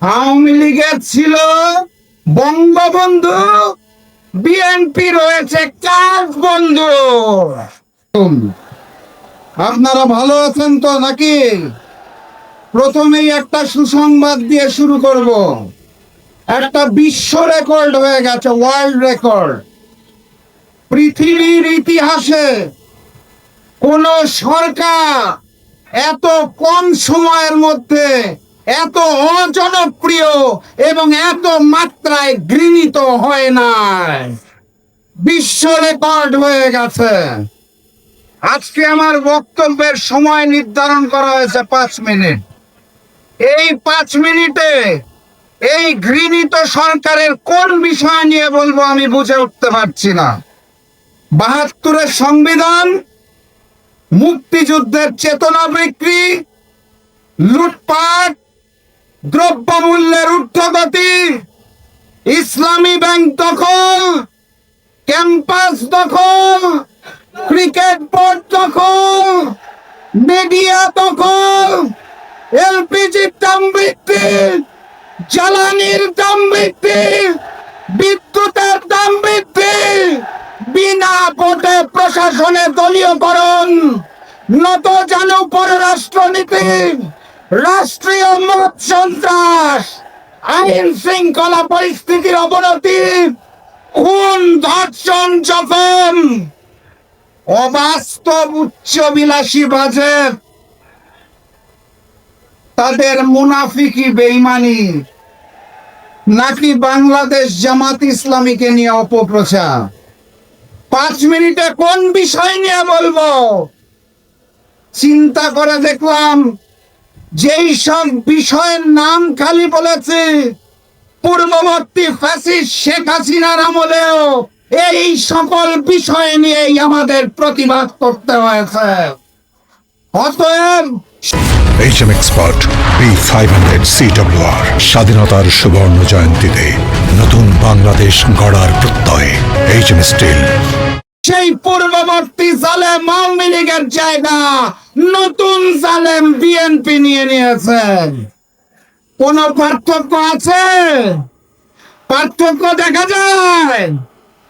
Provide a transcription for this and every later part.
আওয়ামী লীগের ছিল বঙ্গবন্ধু, বিএনপি রয়েছে কাজ বন্ধু। আপনারা ভালো আছেন তো নাকি? প্রথমেই একটা সুসংবাদ দিয়ে শুরু করব। একটা বিশ্ব রেকর্ড হয়ে গেছে, ওয়ার্ল্ড রেকর্ড। পৃথিবীর ইতিহাসে কোন সরকার এত কম সময়ের মধ্যে এত অজনপ্রিয় এবং এত মাত্রায় ঘৃণিত হয় নাই। বিশ্ব রেকর্ড হয়ে গেছে। আজকে আমার বক্তব্যের সময় নির্ধারণ করা হয়েছে ৫ মিনিট। এই ৫ মিনিটে এই ঘৃণিত সরকারের কোন বিষয় নিয়ে বলবো আমি বুঝে উঠতে পারছি না। ৭২-এর সংবিধান, মুক্তিযুদ্ধের চেতনা বিক্রি, লুটপাট, দ্রব্যমূল্যের ঊর্ধ্বগতি, ইসলামী ব্যাংক দখল, ক্যাম্পাস দখল, ক্রিকেট বোর্ড দখল, মিডিয়া দখল, এলপিজির দাম বৃদ্ধি, জ্বালানির দাম বৃদ্ধি, বিদ্যুতের দাম বৃদ্ধি, বিনা ভোটে প্রশাসনে দলীয়করণ, নতজানু পররাষ্ট্রনীতি, রাষ্ট্রীয় মত সন্ত্রাস, আইন শৃঙ্খলা পরিস্থিতির অবনতি, খুন, ধর্ষণ, জখম, অবাস্তব উচ্চবিলাসী বাজেট, তাদের মুনাফিকি বেঈমানি, নাকি বাংলাদেশ জামাত ইসলামীকে নিয়ে অপপ্রচার। ৫ মিনিটে কোন বিষয় নিয়ে বলবো? চিন্তা করে দেখলাম যেই সব বিষয়ের নাম খালি বলেছে পূর্ববর্তী ফ্যাসিস্ট শেখ হাসিনার আমলেও এই সকল বিষয় নিয়েই আমাদের প্রতিবাদ করতে হয়েছে। অতএব HM Expert B500 CWR স্বাধীনতার সুবর্ণ জয়ন্তীতে নতুন বাংলাদেশ গড়ার প্রত্যয় HM স্টিল। সেই পূর্ববর্তী জালেম আওয়ামী লীগের জায়গা নতুন জালেম বিএনপি নিয়ে নিয়েছেন। কোন পার্থক্য আছে? পার্থক্য দেখা যায়?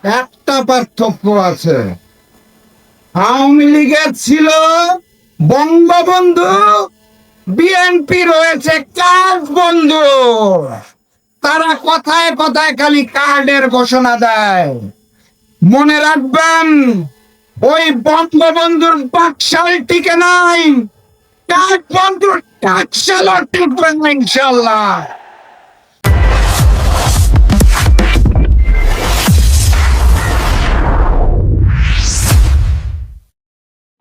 একটা পার্থক্য আছে। আওয়ামী লীগের ছিল বঙ্গবন্ধু, বিএনপি রয়েছে কাজ বন্ধু। তারা কথায় কথায় খালি কার্ডের ঘোষণা দেয়। মনে রাখবেন, ওই বঙ্গবন্ধুর বাকশাল টিকে নাই, কাজ বন্ধুর টাকশালও টিকবে না ইনশাল্লাহ।